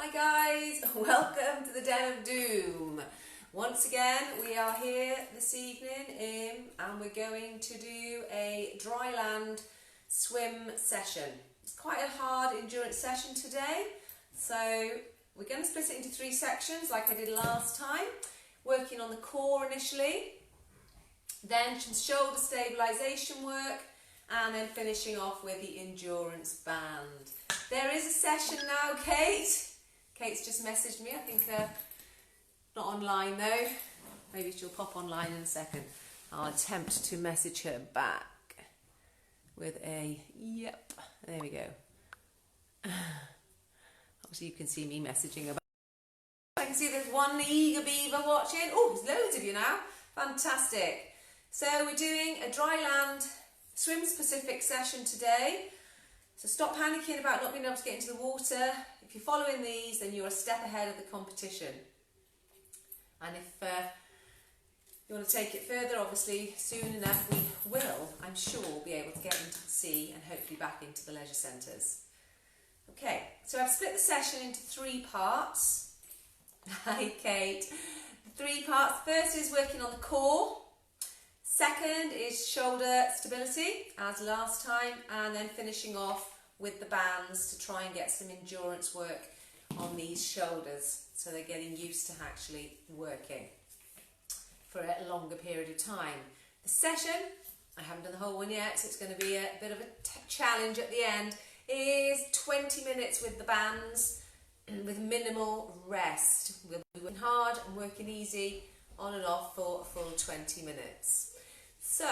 Hi guys, welcome to the Den of Doom. Once again we are here this evening and we're going to do a dryland swim session. It's quite a hard endurance session today, so we're going to split it into 3 sections like I did last time, working on the core initially, then some shoulder stabilisation work, and then finishing off with the endurance band. There is a session now, Kate. Kate's just messaged me, I think not online though. Maybe she'll pop online in a second. I'll attempt to message her back with a yep. There we go. Obviously you can see me messaging about. I can see there's one eager beaver watching. Oh, there's loads of you now. Fantastic. So we're doing a dryland swim specific session today. So stop panicking about not being able to get into the water. If you're following these, then you're a step ahead of the competition. And if you want to take it further, obviously, soon enough we will, I'm sure, be able to get into the sea and hopefully back into the leisure centres. Okay, so I've split the session into 3 parts. Hi, Kate. The 3 parts. First is working on the core. Second is shoulder stability, as last time, and then finishing off with the bands to try and get some endurance work on these shoulders so they're getting used to actually working for a longer period of time. The session, I haven't done the whole one yet, so it's going to be a bit of a challenge at the end, is 20 minutes with the bands with minimal rest. We'll be working hard and working easy on and off for a full 20 minutes. So,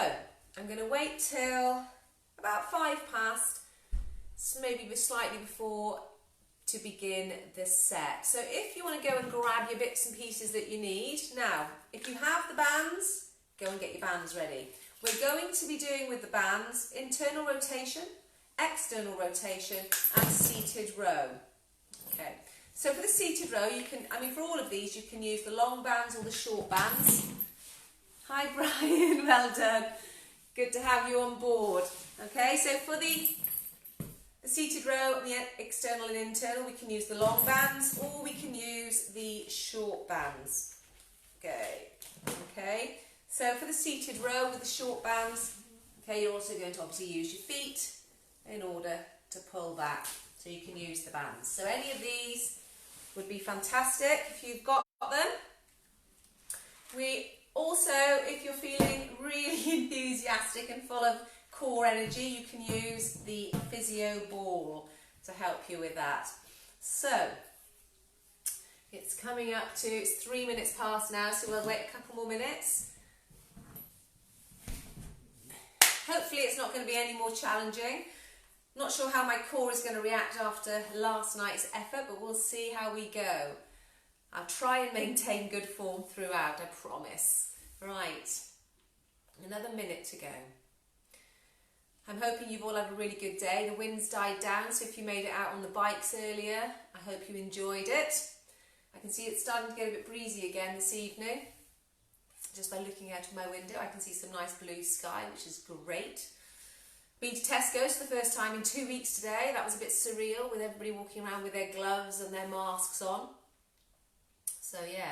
I'm going to wait till about 5 past, maybe slightly before, to begin the set. So if you want to go and grab your bits and pieces that you need, now, if you have the bands, go and get your bands ready. We're going to be doing with the bands internal rotation, external rotation, and seated row. Okay, so for the seated row, you can, for all of these, you can use the long bands or the short bands. Hi Brian, well done. Good to have you on board. Okay, so for the seated row, the external and internal, we can use the long bands or we can use the short bands. Okay. So for the seated row with the short bands, okay, you're also going to obviously use your feet in order to pull back. So you can use the bands. So any of these would be fantastic if you've got them. Also, if you're feeling really enthusiastic and full of core energy, you can use the physio ball to help you with that. So, it's coming up to, it's 3 minutes past now, so we'll wait a couple more minutes. Hopefully it's not going to be any more challenging. Not sure how my core is going to react after last night's effort, but we'll see how we go. I'll try and maintain good form throughout, I promise. Right, another minute to go. I'm hoping you've all had a really good day. The wind's died down, so if you made it out on the bikes earlier, I hope you enjoyed it. I can see it's starting to get a bit breezy again this evening. Just by looking out of my window, I can see some nice blue sky, which is great. Been to Tesco's for the first time in 2 weeks today. That was a bit surreal with everybody walking around with their gloves and their masks on. So yeah.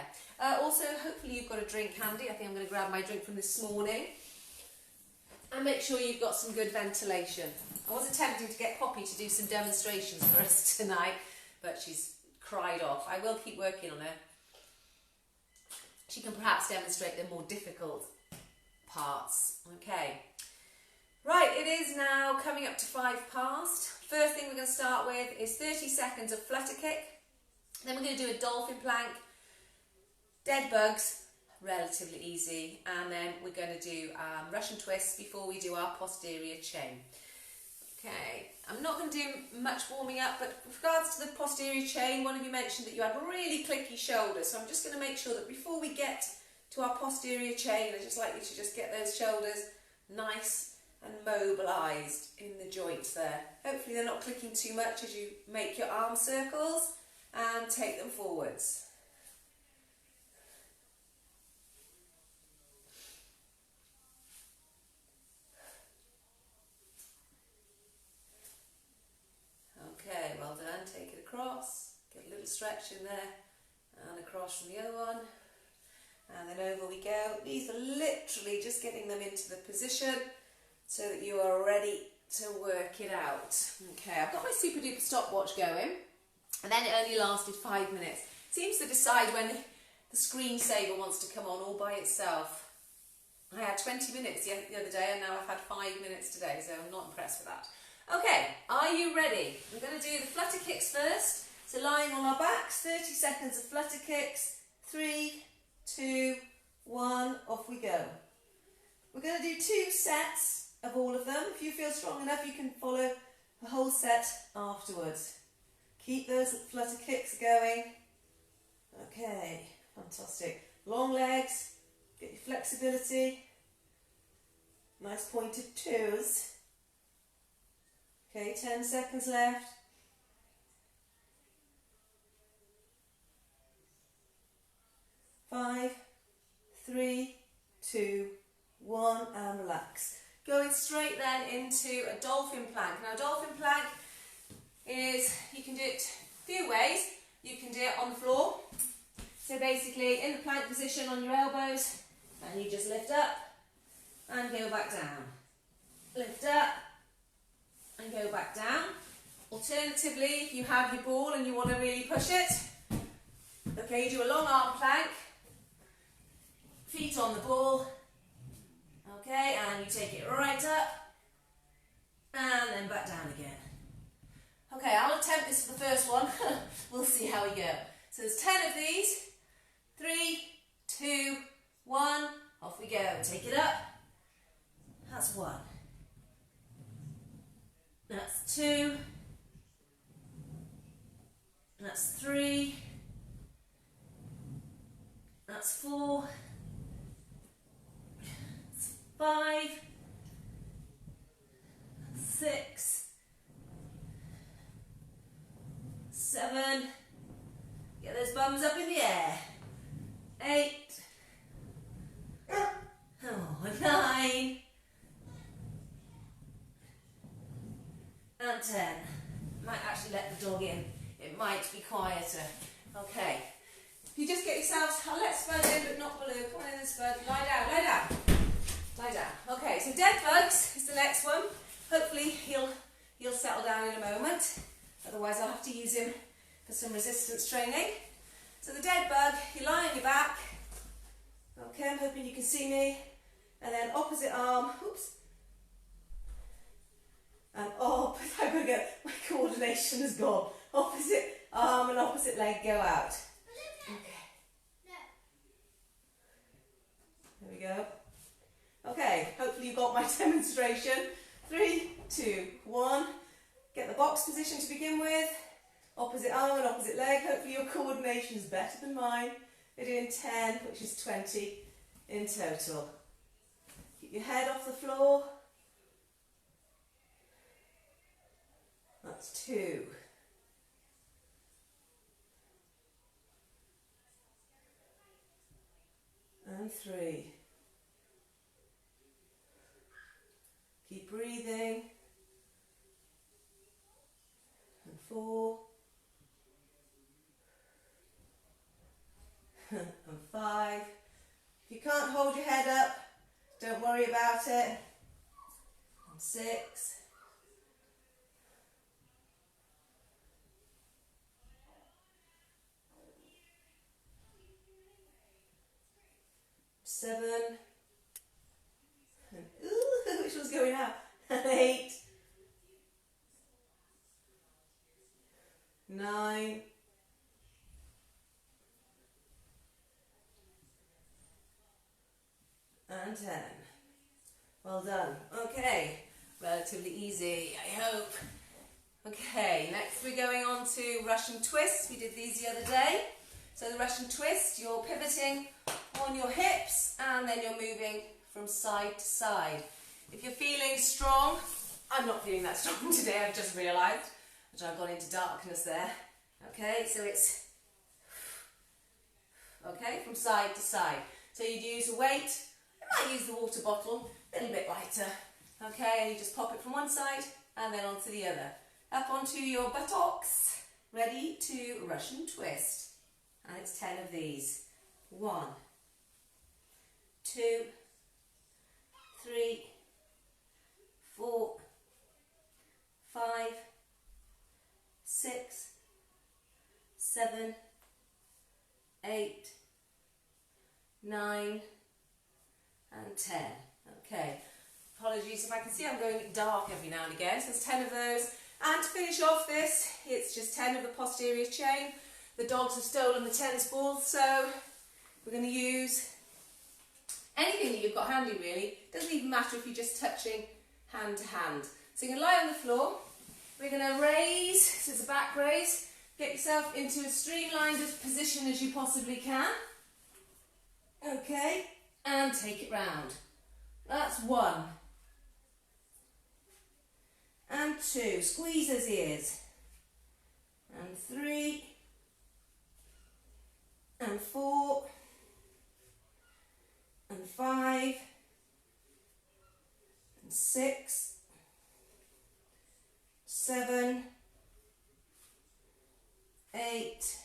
Also, hopefully you've got a drink handy. I think I'm going to grab my drink from this morning. And make sure you've got some good ventilation. I was attempting to get Poppy to do some demonstrations for us tonight, but she's cried off. I will keep working on her. She can perhaps demonstrate the more difficult parts. Okay. Right, it is now coming up to 5 past. First thing we're going to start with is 30 seconds of flutter kick. Then we're going to do a dolphin plank, dead bugs, relatively easy, and then we're going to do Russian twists before we do our posterior chain. Okay, I'm not going to do much warming up, but with regards to the posterior chain, one of you mentioned that you had really clicky shoulders, so I'm just going to make sure that before we get to our posterior chain, I'd just like you to just get those shoulders nice and mobilised in the joints there. Hopefully they're not clicking too much as you make your arm circles and take them forwards. Okay, well done. Take it across, get a little little stretch in there and across from the other one, and then over we go. These are literally just getting them into the position so that you are ready to work it out. Okay, I've got my super duper stopwatch going, and then it only lasted 5 minutes. It seems to decide when the screensaver wants to come on all by itself. I had 20 minutes the other day, and now I've had 5 minutes today, so I'm not impressed with that. Okay, are you ready? We're going to do the flutter kicks first. So lying on our backs, 30 seconds of flutter kicks. 3, 2, 1, off we go. We're going to do 2 sets of all of them. If you feel strong enough, you can follow the whole set afterwards. Keep those flutter kicks going. Okay, fantastic. Long legs, get your flexibility. Nice pointed toes. Okay, 10 seconds left. 5, 3, 2, 1, and relax. Going straight then into a dolphin plank. Now, dolphin plank is, you can do it a few ways. You can do it on the floor. So basically, in the plank position on your elbows, and you just lift up and go back down. Lift up and go back down. Alternatively, if you have your ball and you want to really push it, okay, you do a long arm plank, feet on the ball, okay, and you take it right up and then back down again. Okay, I'll attempt this for the first one. We'll see how we go. So there's 10 of these. 3, 2, 1, off we go. Take it up. That's 1. That's 2. That's 3. That's 4. That's 5. That's 6. 7. Get those bums up in the air. 8. Oh, 9. And 10. Might actually let the dog in. It might be quieter. Okay. If you just get yourselves, I'll let Spud in, but not Baloo. Come on in, Spud. Lie down, lie down. Lie down. Okay, so dead bugs is the next one. Hopefully he'll settle down in a moment. Otherwise I'll have to use him for some resistance training. So the dead bug, you lie on your back. Okay, I'm hoping you can see me. And then opposite arm, oops. And I'm gonna get, my coordination is gone. Opposite arm and opposite leg go out. Okay. There we go. Okay, hopefully you got my demonstration. 3, 2, 1. Get the box position to begin with. Opposite arm and opposite leg. Hopefully your coordination is better than mine. We're doing 10, which is 20 in total. Keep your head off the floor. That's 2. And 3. Keep breathing. And 4. And 5. If you can't hold your head up, don't worry about it. And 6. 7. And, ooh, which one's going out? And 8. 9. And 10. Well done. Okay, relatively easy, I hope. Okay, next we're going on to Russian twists. We did these the other day. So the Russian twist, you're pivoting on your hips and then you're moving from side to side. If you're feeling strong, I'm not feeling that strong today, I've just realised, which I've gone into darkness there. Okay, so it's, okay, from side to side. So you'd use a weight, I might use the water bottle, a little bit lighter. Okay, and you just pop it from one side and then onto the other. Up onto your buttocks Ready to Russian twist. And it's 10 of these. 1, 2, 3, 4, 5, 6, 7, 8, 9, and 10. Okay, apologies if I can see I'm going dark every now and again, so there's 10 of those. And to finish off this, it's just 10 of the posterior chain. The dogs have stolen the tennis balls, so we're going to use anything that you've got handy really. Doesn't even matter if you're just touching hand to hand. So you're going to lie on the floor. We're going to raise, so it's a back raise. Get yourself into as streamlined a position as you possibly can. Okay, and take it round. That's 1. And 2, squeeze those ears. And 3. And 4. And 5. And 6. 7. 8.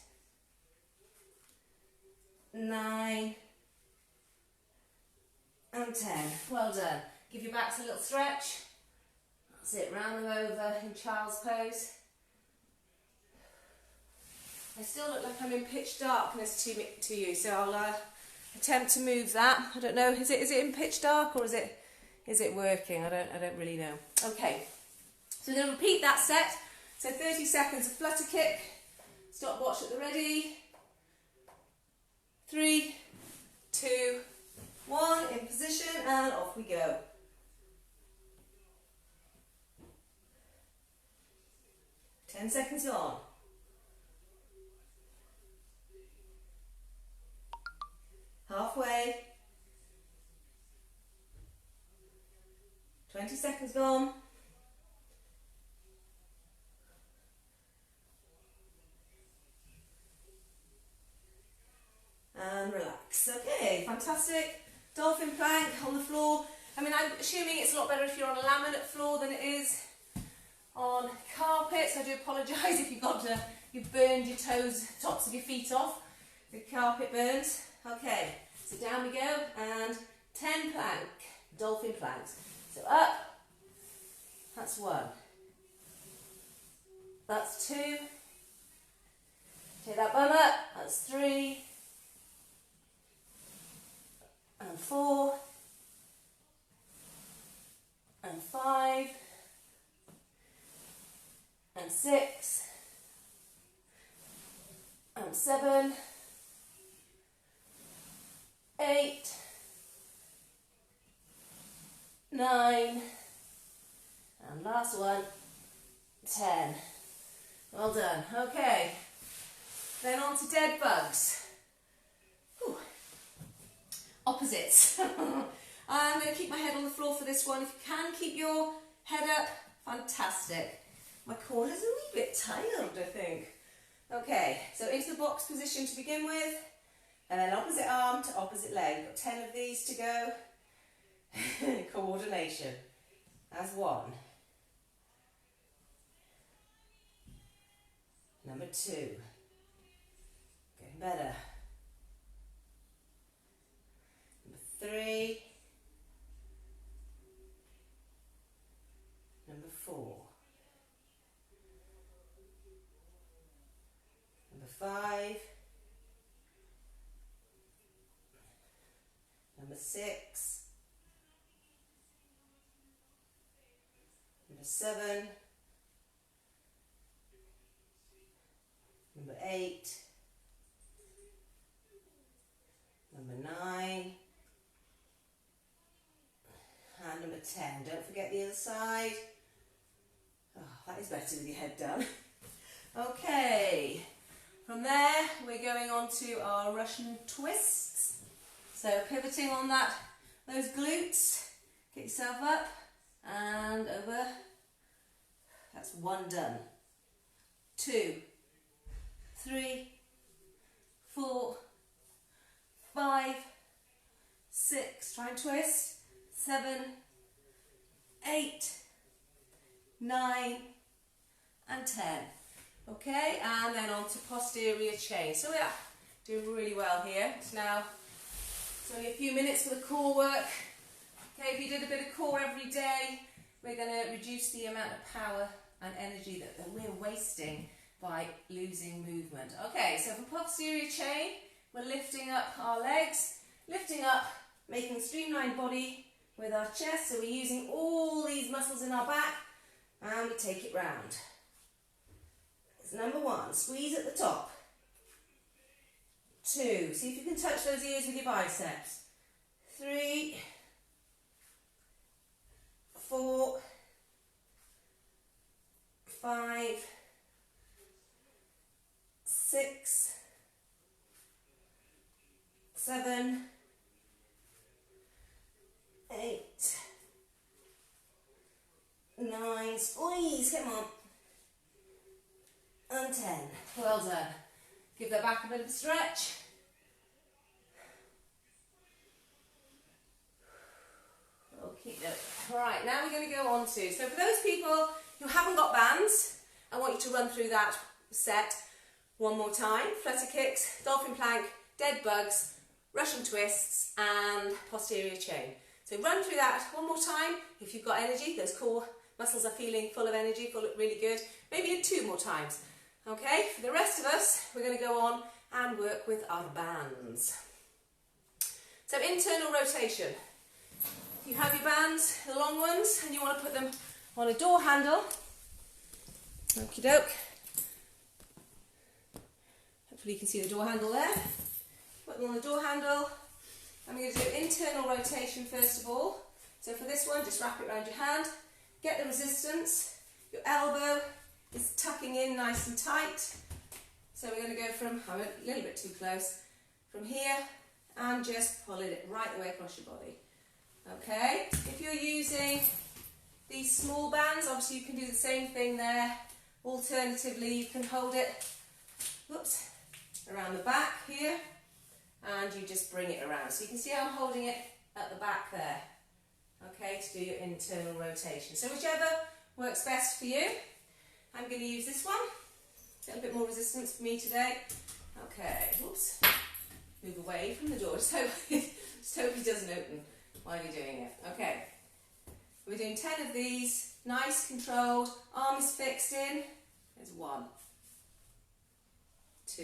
9. And 10. Well done. Give your backs a little stretch. That's it, round them over in child's pose. I still look like I'm in pitch darkness to you, so I'll attempt to move that. I don't know, is it in pitch dark or is it working? I don't really know. Okay, so we're going to repeat that set. So 30 seconds of flutter kick. Stopwatch at the ready. 3, 2, 1, in position, and off we go. Ten seconds on. Halfway. 20 seconds gone. And relax. Okay, fantastic. Dolphin plank on the floor. I mean, I'm assuming it's a lot better if you're on a laminate floor than it is on carpet, so I do apologise if you've burned your toes, tops of your feet off, the carpet burns. Okay, so down we go, and 10 plank, dolphin planks. So up, that's 1. That's 2. Take that bum up, that's 3. And 4. And 5. And 6. And 7. 8. 9. And last one, 10. Well done. Okay. Then on to dead bugs. Whew. Opposites. I'm going to keep my head on the floor for this one. If you can keep your head up, fantastic. My core is a wee bit tired, I think. Okay, so into the box position to begin with, and then opposite arm to opposite leg. Got 10 of these to go. Coordination. As 1. Number 2. Getting better. Number 3. Number 4. Number 5. Number 6. Number 7. Number 8. Number 9. And number 10. Don't forget the other side. Oh, that is better with your head down. Okay. From there, we're going on to our Russian twists. So pivoting on those glutes. Get yourself up and over. That's 1 done. 2, 3, 4, 5, 6. Try and twist. 7, 8, 9, and 10. Okay, and then on to posterior chain. So we are doing really well here. It's now only a few minutes for the core work. Okay, if you did a bit of core every day, we're going to reduce the amount of power and energy that we're wasting by losing movement. Okay, so for posterior chain, we're lifting up our legs, lifting up, making a streamlined body with our chest. So we're using all these muscles in our back, and we take it round. It's number 1, squeeze at the top. 2, see if you can touch those ears with your biceps. 3, 4, 5, 6, 7, 8, 9, squeeze, come on, and 10. Well done. Give that back a bit of a stretch. Okay, right, now we're going to go on to, so for those people who haven't got bands, I want you to run through that set one more time. Flutter kicks, dolphin plank, dead bugs, Russian twists and posterior chain. So run through that one more time. If you've got energy, those core muscles are feeling full of energy, really good. Maybe 2 more times. Okay, for the rest of us, we're going to go on and work with our bands. So internal rotation. If you have your bands, the long ones, and you want to put them on a door handle, okie doke. Hopefully you can see the door handle there. Put them on the door handle. I'm going to do internal rotation first of all. So for this one, just wrap it around your hand. Get the resistance. Your elbow is tucking in nice and tight. So we're going to go from, I'm a little bit too close, from here and just pull it right the way across your body. Okay, if you're using these small bands, obviously you can do the same thing there. Alternatively, you can hold it, whoops, around the back here, and you just bring it around. So you can see how I'm holding it at the back there, okay, to do your internal rotation. So whichever works best for you. I'm going to use this one. A little bit more resistance for me today. Okay, whoops, move away from the door. Just hope it doesn't open while you're doing it. Okay, we're doing 10 of these, nice, controlled, arm is fixed in. There's 1, 2,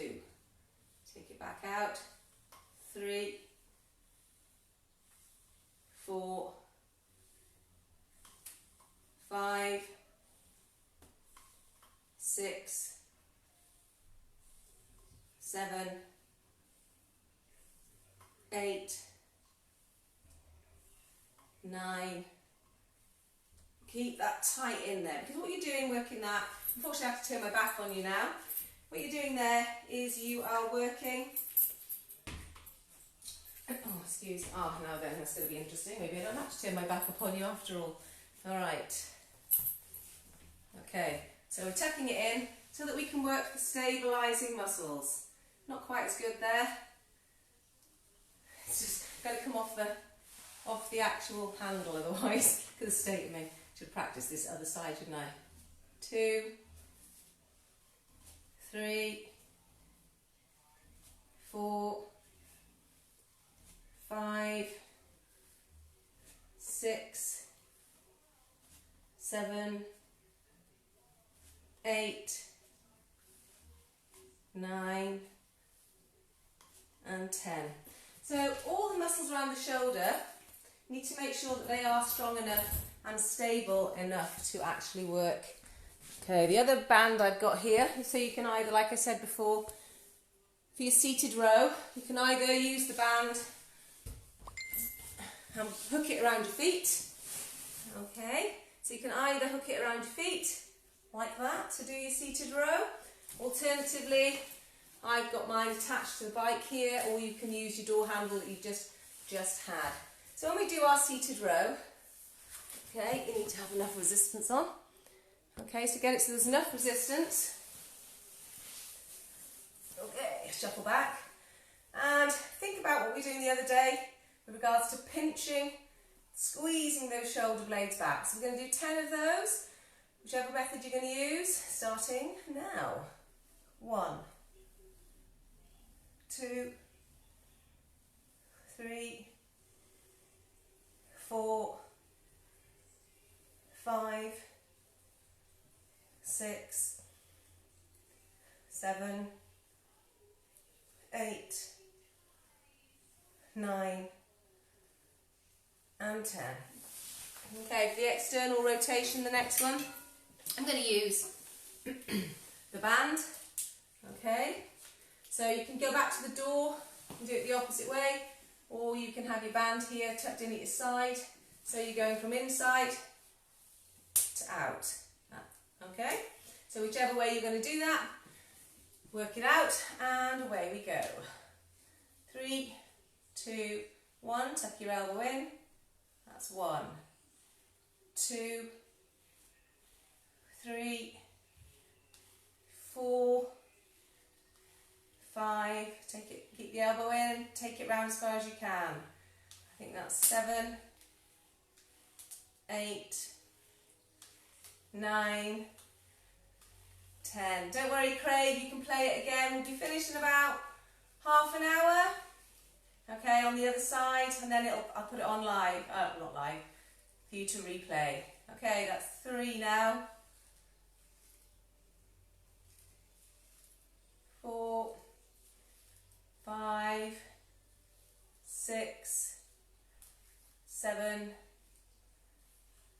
take it back out, 3, 4, 5, 6, 7, 8, 9. Keep that tight in there, because what you're doing working that, unfortunately I have to turn my back on you now. What you're doing there is you are working, oh no then, that's going to be interesting. Maybe I don't have to turn my back upon you after all. Alright. Okay, so we're tucking it in so that we can work the stabilising muscles. Not quite as good there. It's just got to come off the actual handle, otherwise it could have stayed me. Should practice this other side, shouldn't I? 2, 3, 4, 5, 6, 7, 8, 9 and 10. So all the muscles around the shoulder need to make sure that they are strong enough and stable enough to actually work. Okay, the other band I've got here, so you can either, like I said before, for your seated row, you can either use the band and hook it around your feet. Okay, so you can either hook it around your feet like that to do your seated row. Alternatively, I've got mine attached to the bike here, or you can use your door handle that you've just had. So when we do our seated row, okay, you need to have enough resistance on. Okay, so get it so there's enough resistance. Okay, shuffle back. And think about what we were doing the other day with regards to pinching, squeezing those shoulder blades back. So we're going to do 10 of those, whichever method you're going to use, starting now. 1, 2, 3, 4, 5, 6, 7, 8, 9 and 10. Okay, for the external rotation, the next one, I'm going to use the band. Okay, so you can go back to the door and do it the opposite way, or you can have your band here tucked in at your side, so you're going from inside to out. Okay, so whichever way you're going to do that, work it out, and away we go. 3, 2, 1, tuck your elbow in, that's 1, 2, 3, 4, 5, keep the elbow in, take it round as far as you can. I think that's 7, 8, 9, 10. Don't worry, Craig, you can play it again. We'll be finished in about half an hour. Okay, on the other side, and then I'll put it on live, not live, for you to replay. Okay, that's 3 now. 4, 5, 6, 7,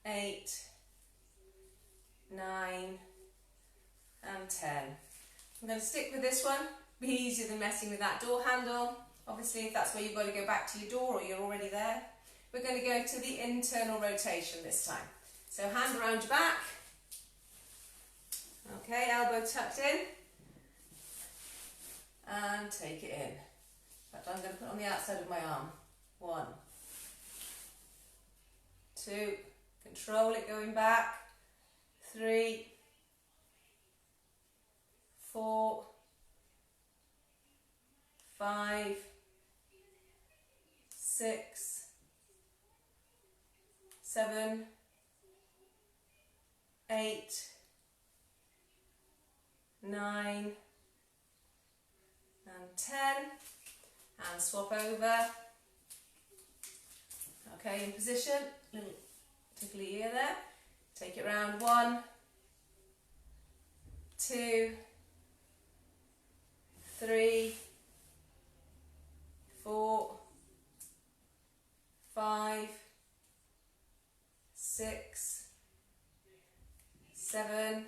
8, 9 and 10. I'm going to stick with this one. Be easier than messing with that door handle. Obviously, if that's where you've got to go back to your door or you're already there. We're going to go to the internal rotation this time. So hand around your back. Okay, elbow tucked in. And take it in. In fact, I'm going to put it on the outside of my arm. 1, 2, control it going back. 3, 4, 5, 6, 7, 8, 9 and 10, and swap over. Okay, in position, little tickly ear there. Take it round. 1, 2, 3, 4, 5, 6, 7,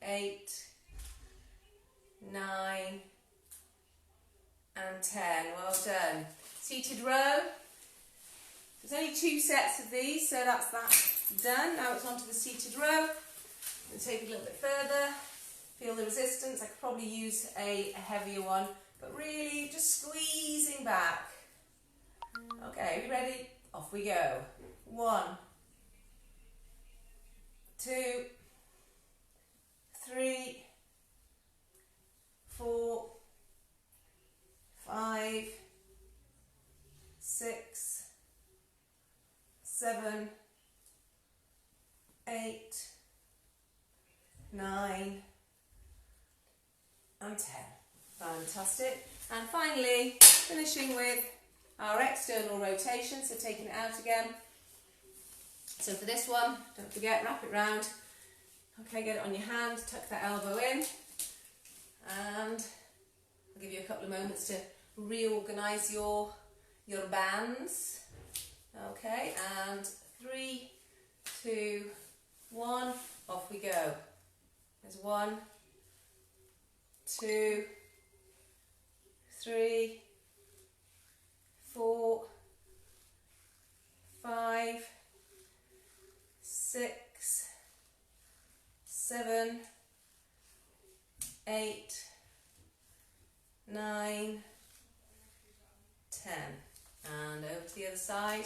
8, 9 and 10. Well done. Seated row. There's only 2 sets of these, so that's that done. Now it's onto the seated row. And take it a little bit further. Feel the resistance. I could probably use a heavier one, but really just squeezing back. Okay, are we ready? Off we go. 1, 2, 3, 4, 5, 6, 7, 8, 9 and 10. Fantastic. And finally, finishing with our external rotation, so taking it out again. So for this one, don't forget, wrap it round. Okay, get it on your hand, tuck that elbow in, and I'll give you a couple of moments to reorganise your bands. Okay, and 3, 2, 1, off we go. There's 1, 2, 3, 4, 5, 6, 7, 8, 9, 10. And over to the other side.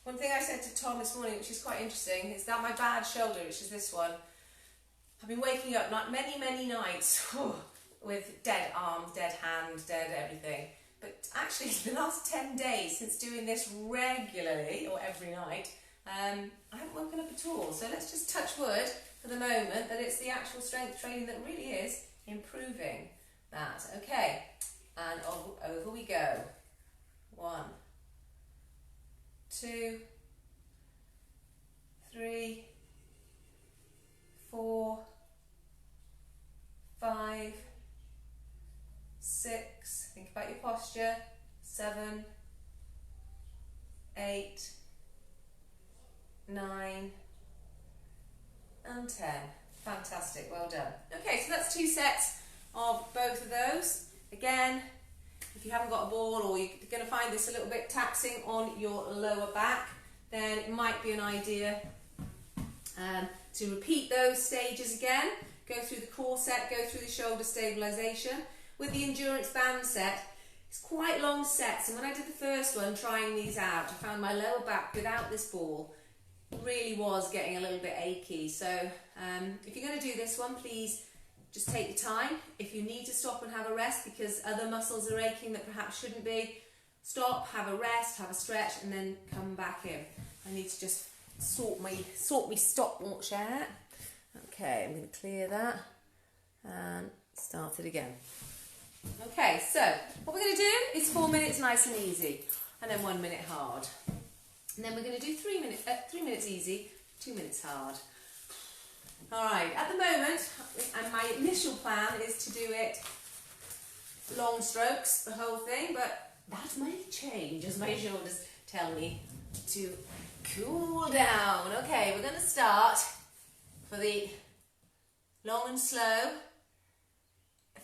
One thing I said to Tom this morning, which is quite interesting, is that my bad shoulder, which is this one, I've been waking up many nights with dead arms, dead hand, dead everything. But actually, the last 10 days since doing this regularly, or every night, I haven't woken up at all. So let's just touch wood for the moment that it's the actual strength training that really is improving that. Okay, and over we go. 1, 2, 3, 4, 5, 6, think about your posture, 7, 8, 9, and 10. Fantastic, well done. Okay, so that's 2 sets of both of those. Again, if you haven't got a ball or you're going to find this a little bit taxing on your lower back, then it might be an idea to repeat those stages again. Go through the core set, go through the shoulder stabilisation. With the endurance band set, it's quite long sets, and when I did the first one trying these out, I found my lower back without this ball really was getting a little bit achy. So if you're going to do this one, please just take your time. If you need to stop and have a rest because other muscles are aching that perhaps shouldn't be, stop, have a rest, have a stretch, and then come back in. I need to just sort me stopwatch out. Okay, I'm going to clear that and start it again. Okay, so what we're going to do is 4 minutes nice and easy, and then 1 minute hard. And then we're going to do 3 minutes easy, 2 minutes hard. Alright, at the moment, and my initial plan is to do it long strokes, the whole thing, but that may change as my shoulders tell me to cool down. Okay, we're going to start for the long and slow.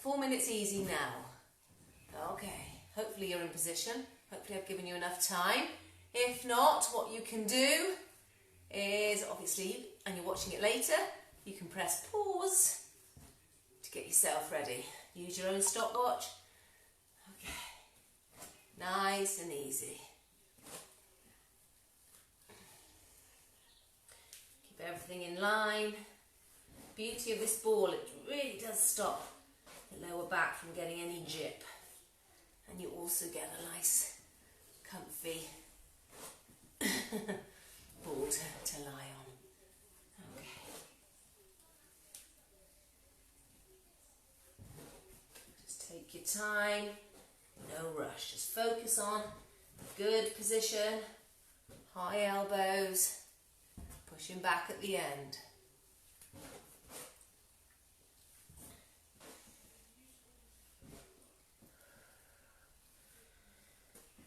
4 minutes easy now. Okay, hopefully you're in position. Hopefully I've given you enough time. If not, what you can do is, obviously, and you're watching it later, you can press pause to get yourself ready. Use your own stopwatch. Okay, nice and easy. Keep everything in line. Beauty of this ball, it really does stop the lower back from getting any jip, and you also get a nice comfy ball to lie on. Okay. Just take your time, no rush, just focus on good position, high elbows, pushing back at the end.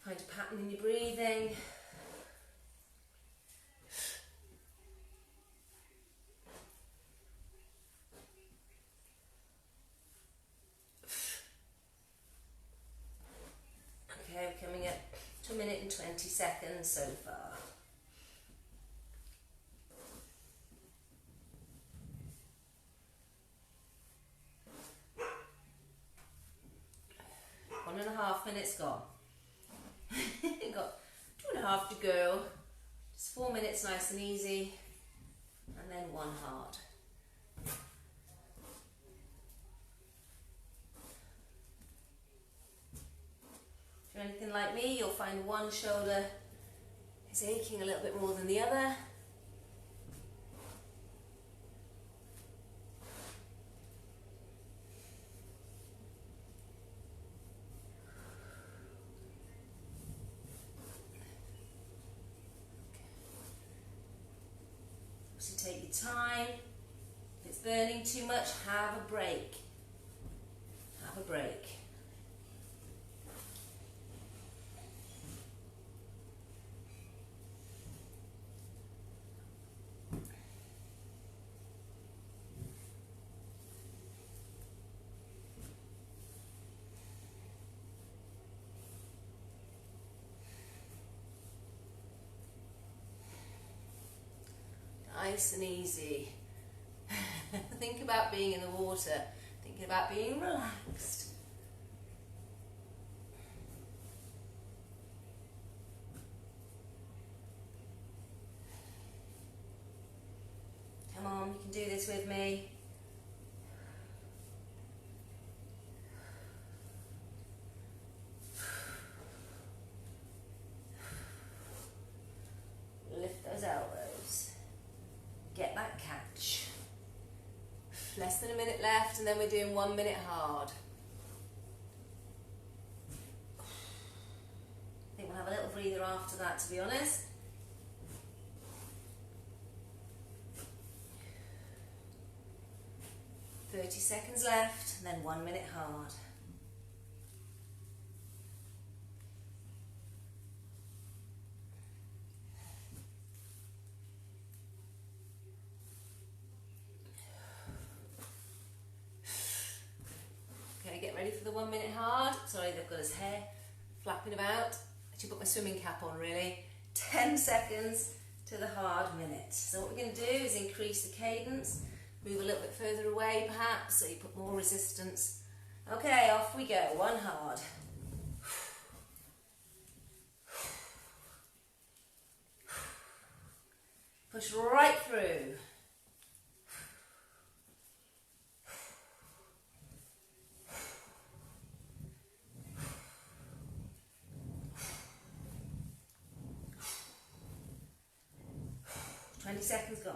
Find a pattern in your breathing. Okay, we're coming at 2 minutes and 20 seconds so far. One and a half minutes gone. Got 2.5 to go. Just 4 minutes nice and easy, and then 1 hard. If you're anything like me, you'll find one shoulder is aching a little bit more than the other. So take your time. If it's burning too much, have a break. Have a break. Nice and easy. Think about being in the water. Think about being relaxed. Come on, you can do this with me. Lift those elbows. Get that catch. Less Less than a minute left, and then we're doing 1 minute hard. I think we'll have a little breather after that, to be honest. "30 seconds left, and then 1 minute hard. Okay, get ready for the 1 minute hard. Sorry, they've got his hair flapping about. I should put my swimming cap on, really. 10 seconds to the hard minute. So what we're going to do is increase the cadence, move a little bit further away perhaps, so you put more resistance. Okay, off we go, 1 hard. Push right through. Seconds gone.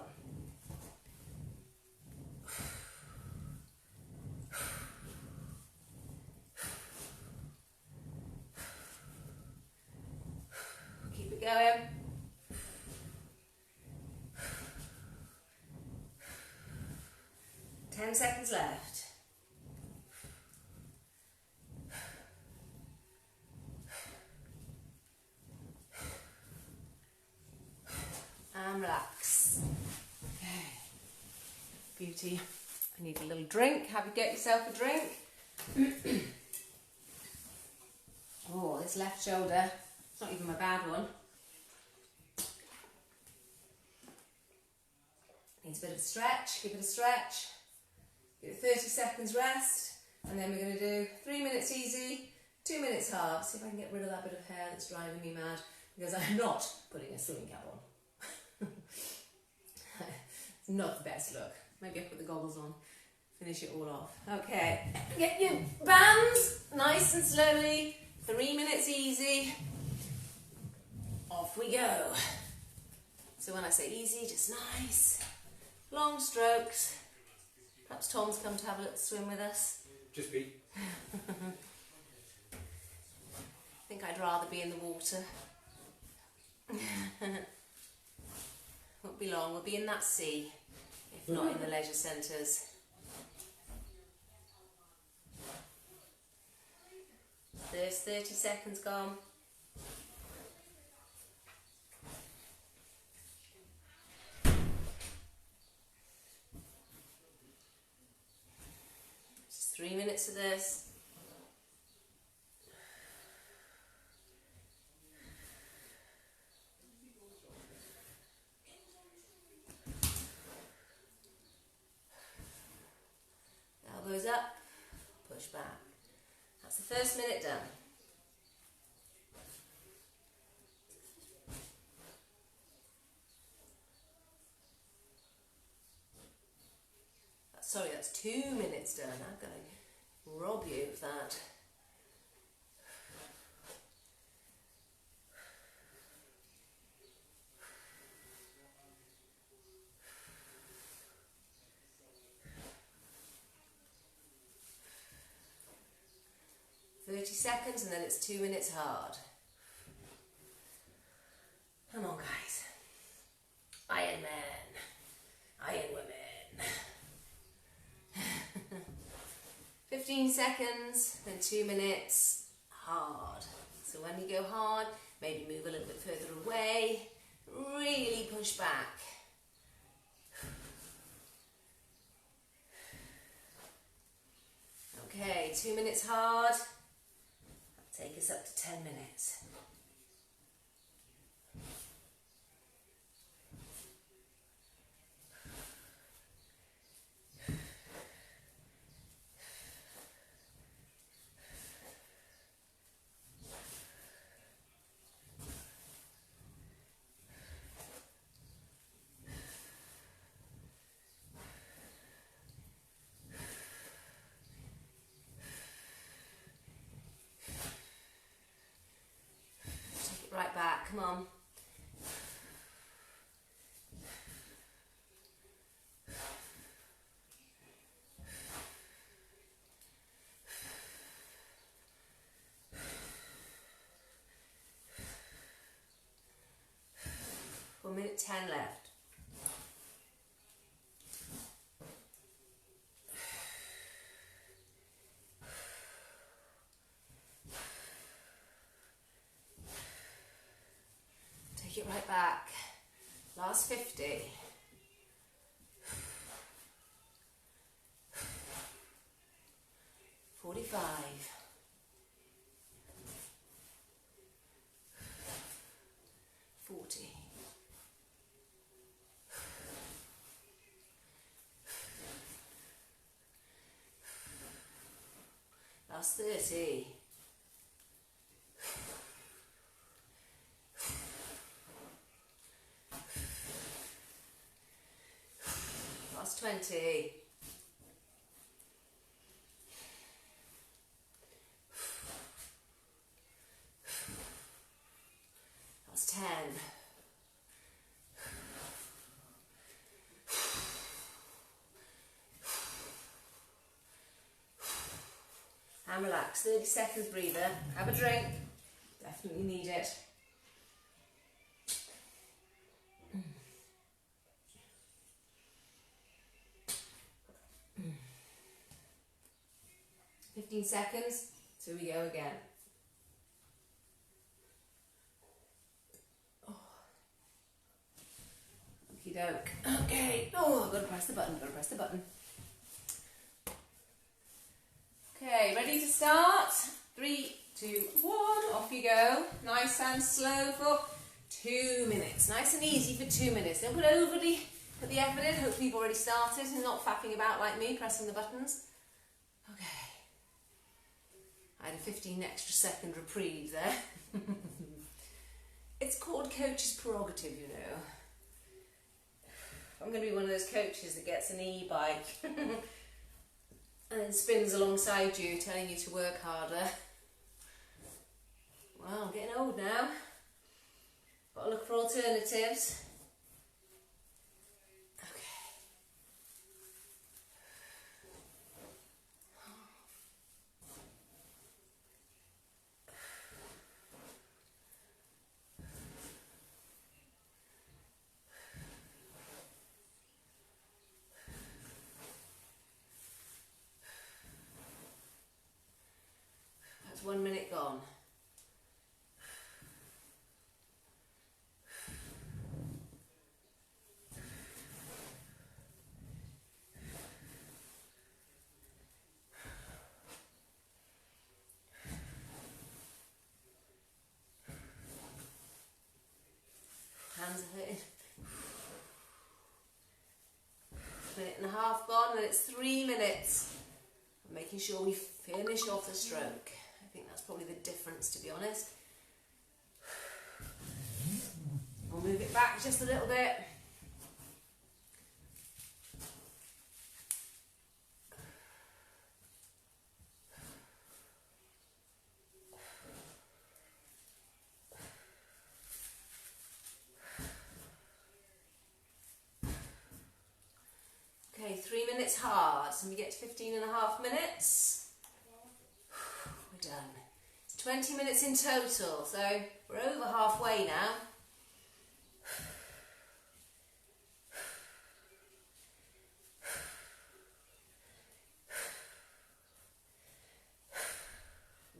Keep it going. Ten seconds left. And relax. Okay. Beauty. I need a little drink. Have you get yourself a drink? Oh, this left shoulder. It's not even my bad one. Needs a bit of a stretch. Give it a stretch. Give it 30 seconds rest. And then we're going to do 3 minutes easy, 2 minutes hard. See if I can get rid of that bit of hair that's driving me mad. Because I'm not putting a swimming cap on. It's not the best look. Maybe I'll put the goggles on, finish it all off. Okay, get your bands nice and slowly, 3 minutes easy, off we go. So when I say easy, just nice, long strokes. Perhaps Tom's come to have a little swim with us. Just be. I think I'd rather be in the water. Won't be long, we'll be in that sea, if not in the leisure centres. There's 30 seconds gone. Just 3 minutes of this. Elbows up, push back. That's the first minute done. Sorry, that's 2 minutes done. I'm going to rob you of that. Seconds and then it's 2 minutes hard. Come on, guys. Iron men. Iron women. 15 seconds, then 2 minutes hard. So when you go hard, maybe move a little bit further away. Really push back. Okay, 2 minutes hard. Take us up to 10 minutes. Right back, come on. 10 left. Take it right back. Last 50. 45. 40. 30. Last 20. Last 10. And relax. 30 seconds breather. Have a drink. Definitely need it. Mm. 15 seconds. So we go again. Oh. Okie doke. Okay. Oh, I've got to press the button. Got to press the button. Okay, ready to start? 3, 2, 1, off you go. Nice and slow for 2 minutes. Nice and easy for 2 minutes. Don't put the effort in. Hopefully you've already started and not faffing about like me, pressing the buttons. Okay. I had a 15 extra second reprieve there. It's called coach's prerogative, you know. I'm going to be one of those coaches that gets an e-bike and then spins alongside you, telling you to work harder. Well, I'm getting old now. Got to look for alternatives. Okay. That's 1 minute gone. Hands are hurting. Minute and a half gone, and it's 3 minutes. I'm making sure we finish off the stroke. I think that's probably the difference, to be honest. We'll move it back just a little bit. Okay, 3 minutes hard, so we get to 15 and a half minutes. We're done. It's 20 minutes in total, so we're over halfway now.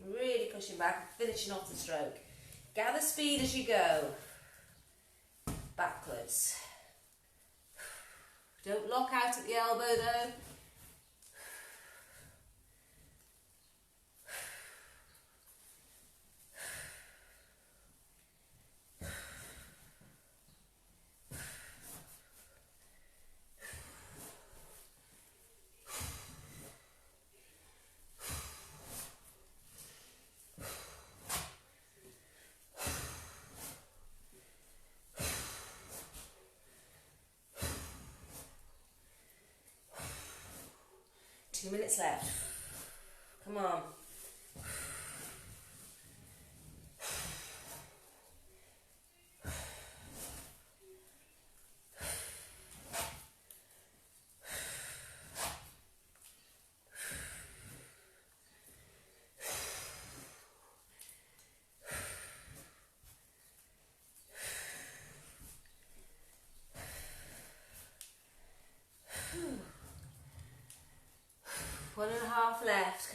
Really pushing back and finishing off the stroke. Gather speed as you go. Backwards. Don't lock out at the elbow though. Two minutes left. Come on.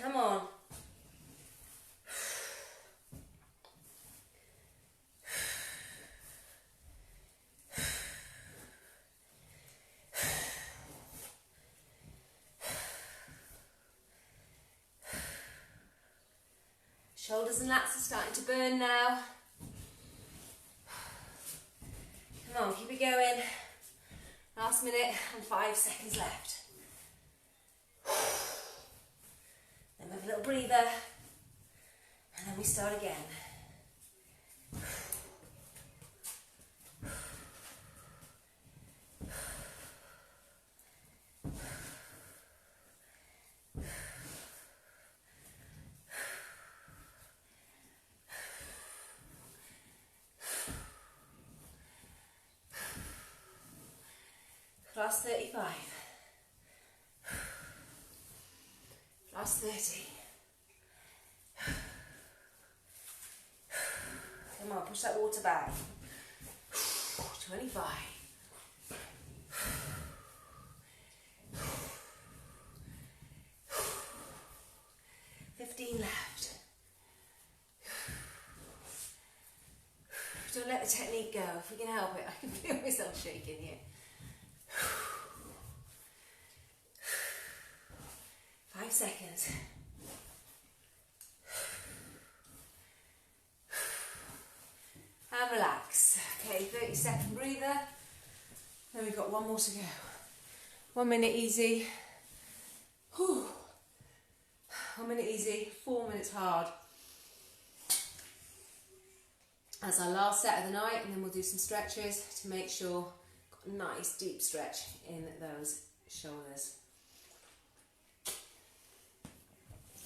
Come on. Shoulders and lats are starting to burn now. Come on, keep it going. Last minute and 5 seconds left. Then we have a little breather. And then we start again. Last 35. Last 30. Come on, push that water back. 25. 15 left. Don't let the technique go if we can help it. I can feel myself shaking here. 5 seconds. And relax. Okay, 30-second breather. Then we've got one more to go. 1 minute easy. Whew. 1 minute easy, 4 minutes hard. That's our last set of the night, and then we'll do some stretches to make sure got a nice deep stretch in those shoulders.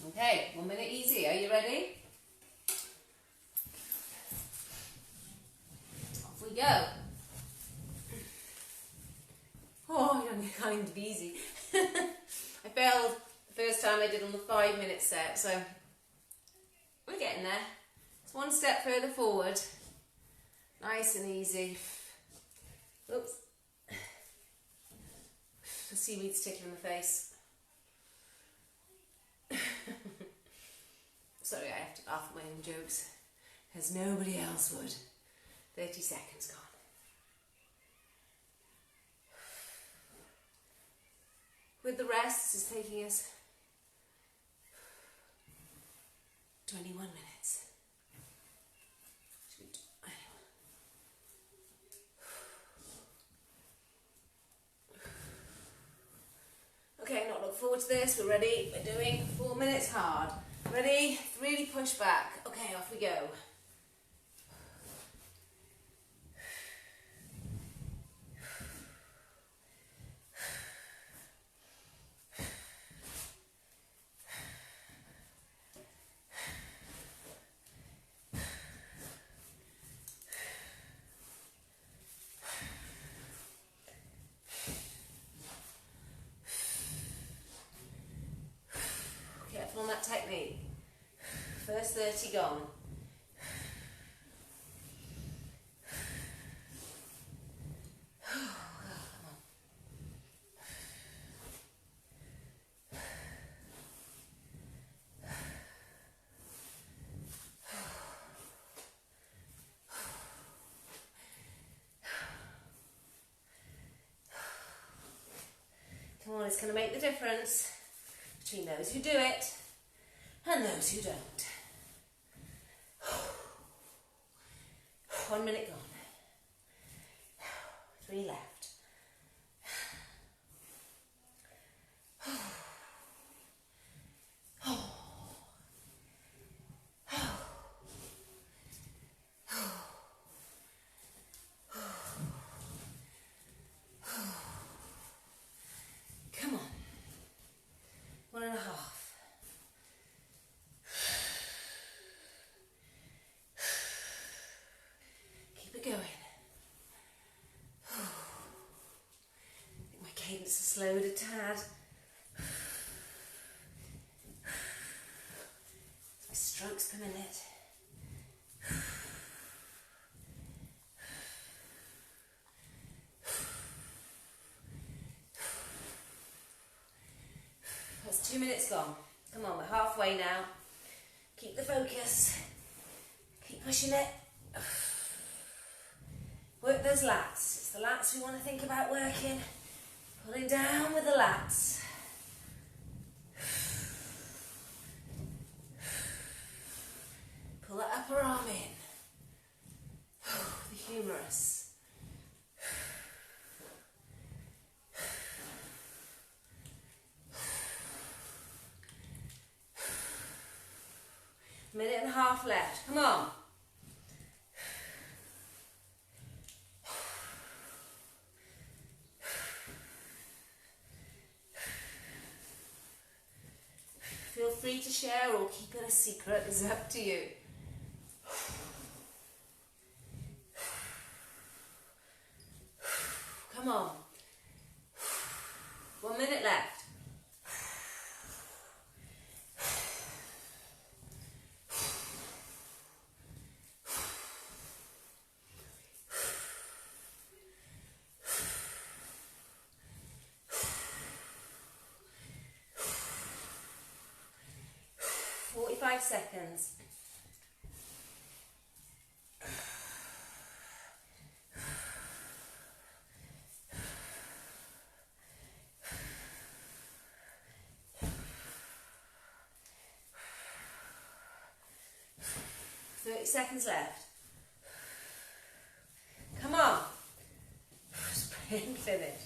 Okay, 1 minute easy. Are you ready? Off we go. Oh, I can't even be easy. I failed the first time I did on the 5 minute set, so we're getting there. It's one step further forward. Nice and easy. Oops. The seaweed's tickling the face. Sorry, I have to laugh at my own jokes, because nobody else would. 30 seconds gone. With the rest, this is taking us 21 minutes. Okay, not look forward to this. We're ready. We're doing 4 minutes hard. Ready? Really push back. Okay, off we go. Careful on that technique. First 30 gone. Come on, it's going to make the difference between those who do it and those who don't. 1 minute gone. 3 left. Come on. 1.5. Keep it going. I think my cadence has slowed a tad. My strokes per minute. That's 2 minutes gone. Come on, we're halfway halfway now. Keep the focus. Keep pushing it. Work those lats. It's the lats we want to think about working. Pulling down with the lats. Pull that upper arm in. The humerus. Minute and a half left. Come on. Feel free to share or keep it a secret. It's up to you. Come on. 1 minute left. Seconds. Seconds left. Come on. Sprint finish.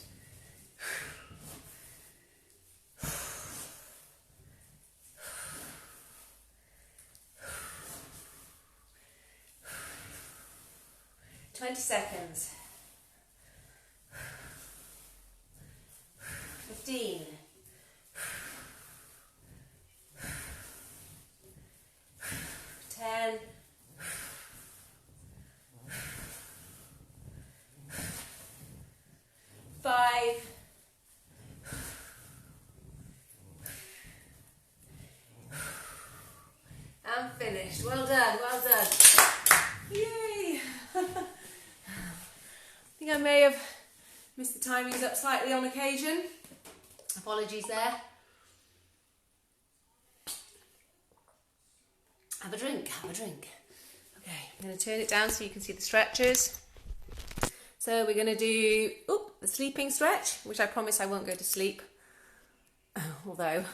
Seconds. 15. 10. 5. 4. And finished. Well done, well done. Yay! I think I may have missed the timings up slightly on occasion. Apologies there. Have a drink, have a drink. Okay, I'm going to turn it down so you can see the stretches. So we're going to do the sleeping stretch, which I promise I won't go to sleep. Although,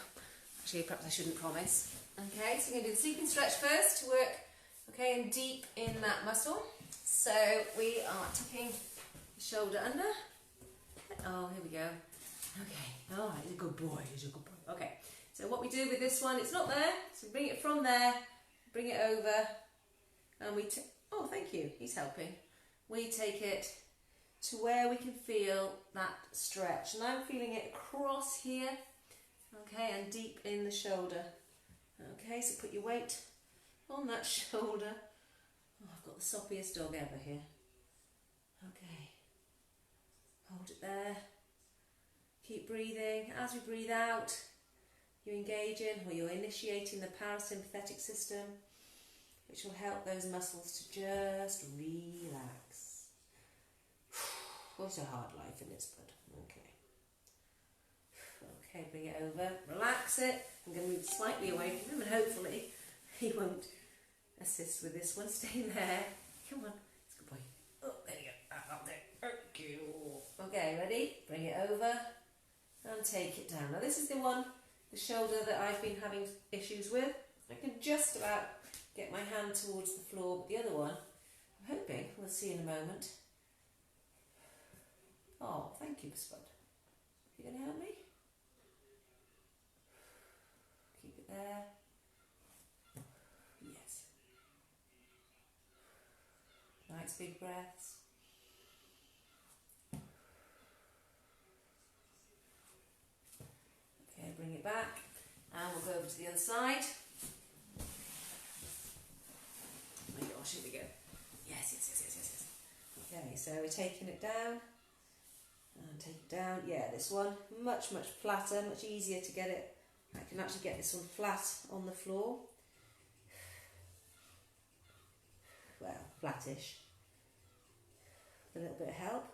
actually perhaps I shouldn't promise. Okay, so we're going to do the sleeping stretch first to work, okay, and deep in that muscle. So we are tucking the shoulder under. Oh, here we go. Okay, all right, he's a good boy, he's a good boy. Okay, so what we do with this one, it's not there, so bring it from there, bring it over, and we oh, thank you, he's helping. We take it to where we can feel that stretch, and I'm feeling it across here, okay, and deep in the shoulder. Okay, so put your weight on that shoulder. Oh, I've got the soppiest dog ever here. Okay, hold it there. Keep breathing. As we breathe out, you're engaging or you're initiating the parasympathetic system, which will help those muscles to just relax. Also hard life in this bud. Okay. Okay, bring it over. Relax it. I'm going to move slightly away from him and hopefully he won't assist with this one. Stay there. Come on. It's a good boy. Oh, there you go. Up there. Thank you. Okay, ready? Bring it over and take it down. Now this is the one, the shoulder that I've been having issues with. I can just about get my hand towards the floor, but the other one, I'm hoping, we'll see in a moment. Oh, thank you, Spud. You going to help me? Keep it there. Yes. Nice big breaths. Okay, bring it back, and we'll go over to the other side. Oh my gosh, here we go. Yes. Okay, so we're taking it down. And take it down. Yeah, this one, much flatter, much easier to get it. I can actually get this one flat on the floor. Well, flattish. With a little bit of help.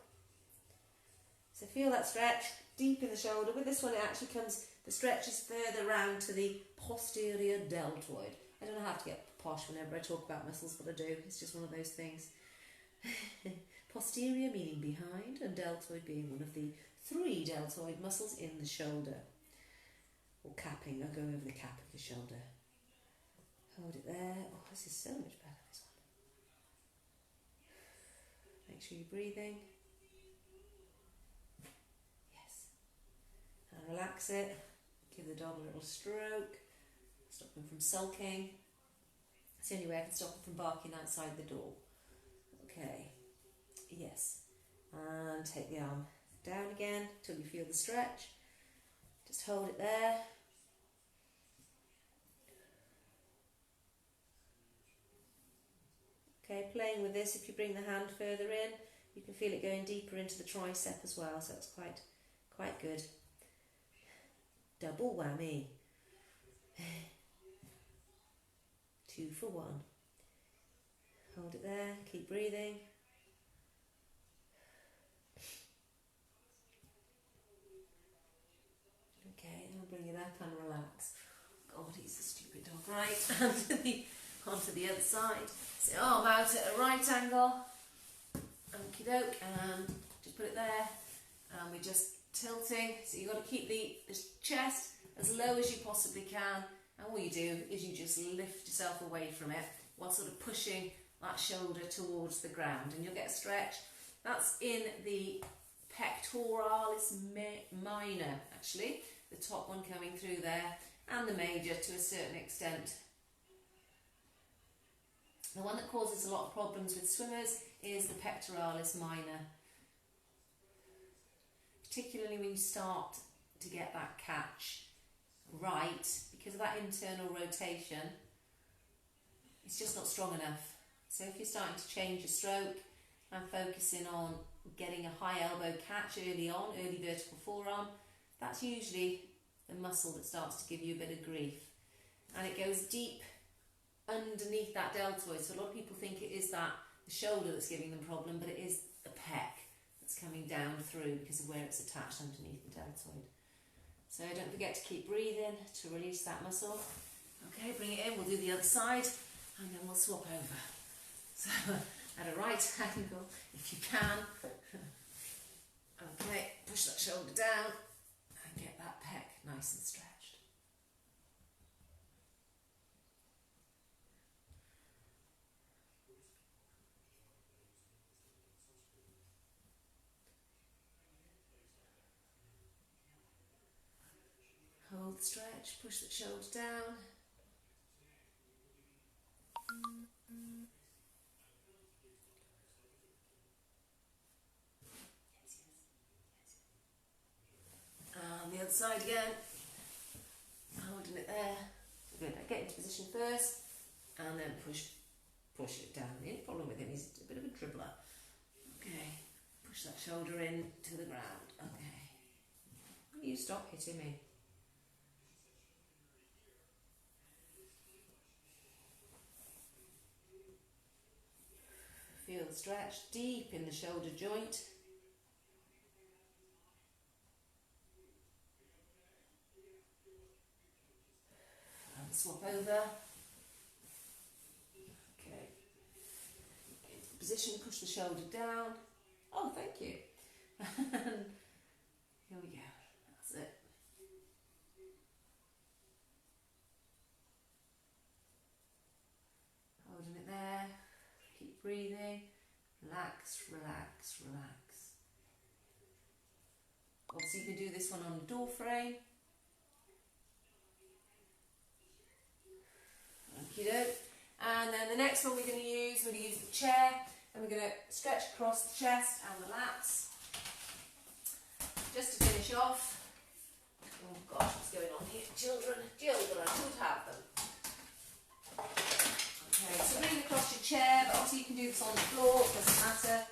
So feel that stretch deep in the shoulder. With this one, it actually comes The stretch is further round to the posterior deltoid. I don't know how to get posh whenever I talk about muscles, but I do. It's just one of those things. Posterior meaning behind, and deltoid being one of the 3 deltoid muscles in the shoulder. Or capping, I'll go over the cap of the shoulder. Hold it there. Oh, this is so much better, this one. Make sure you're breathing. Yes. And relax it. Give the dog a little stroke. Stop him from sulking. It's the only way I can stop him from barking outside the door. Okay. Yes. And take the arm down again till you feel the stretch. Just hold it there. Okay, playing with this, if you bring the hand further in, you can feel it going deeper into the tricep as well, so it's quite good. Double whammy. 2 for 1. Hold it there, keep breathing. Okay, and I'll bring it up and relax. God, he's a stupid dog. Right, onto the other side. So arm out at a right angle. Okie doke, and just put it there. And we're just tilting. So you've got to keep the chest as low as you possibly can. And all you do is you just lift yourself away from it while sort of pushing that shoulder towards the ground. And you'll get a stretch. That's in the pectoralis minor, actually. The top one coming through there. And the major to a certain extent. The one that causes a lot of problems with swimmers is the pectoralis minor. Particularly when you start to get that catch right, because of that internal rotation, it's just not strong enough. So if you're starting to change your stroke and focusing on getting a high elbow catch early on, early vertical forearm, that's usually the muscle that starts to give you a bit of grief. And it goes deep underneath that deltoid. So a lot of people think it is the shoulder that's giving them problem, but it is the pec that's coming down through because of where it's attached underneath the deltoid. So don't forget to keep breathing to release that muscle. Okay, bring it in, we'll do the other side, and then we'll swap over. So at a right angle, if you can. Okay, push that shoulder down and get that pec nice and stretched. Hold the stretch, push the shoulder down. And the other side again. Holding it there. Good. Get into position first and then push it down. The only problem with him is a bit of a dribbler. Okay. Push that shoulder in to the ground. Okay. You stop hitting me. Feel the stretch deep in the shoulder joint. And swap over. Okay. Get into position, push the shoulder down. Oh, thank you. Here we go. That's it. Holding it there. Keep breathing. Relax, relax, relax. Obviously you can do this one on the door frame. Okey-doke. And then the next one we're going to use the chair, and we're going to stretch across the chest and the lats. Just to finish off. Oh gosh, what's going on here? Children, who'd have them? Okay, so bring it across your chair, but obviously you can do this on the floor, it doesn't matter.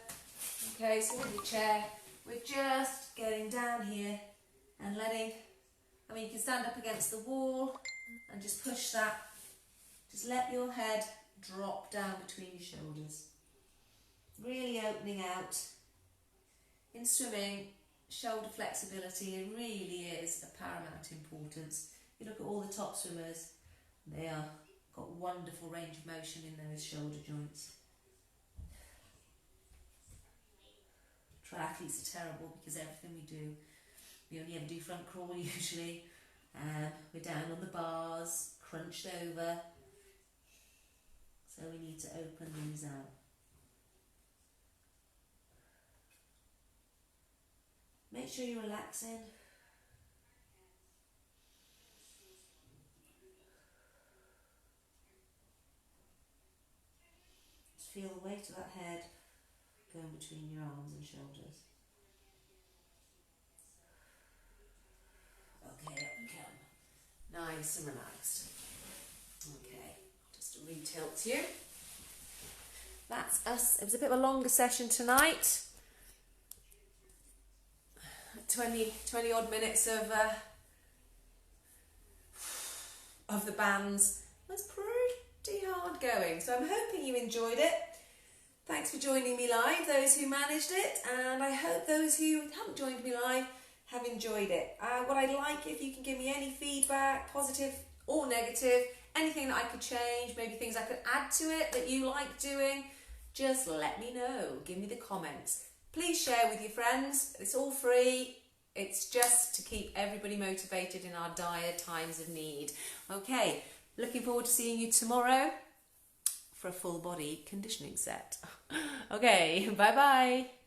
Okay, so with your chair, we're just getting down here and letting, you can stand up against the wall and just push that. Just let your head drop down between your shoulders. Really opening out. In swimming, shoulder flexibility, it really is of paramount importance. You look at all the top swimmers, they are got wonderful range of motion in those shoulder joints. Triathletes are terrible because everything we do, we only ever do front crawl usually. We're down on the bars, crunched over, so we need to open these out. Make sure you're relaxing. Just feel the weight of that head going between your arms and shoulders. Okay, up we come. Nice and relaxed. Okay, just to re-tilt you. That's us. It was a bit of a longer session tonight. 20 odd minutes of the bands. That's pretty hard going. So I'm hoping you enjoyed it. Thanks for joining me live, those who managed it, and I hope those who haven't joined me live have enjoyed it. What I'd like, if you can give me any feedback, positive or negative, anything that I could change, maybe things I could add to it that you like doing, just let me know. Give me the comments. Please share with your friends. It's all free. It's just to keep everybody motivated in our dire times of need. Okay, looking forward to seeing you tomorrow for a full body conditioning set. Okay, bye bye.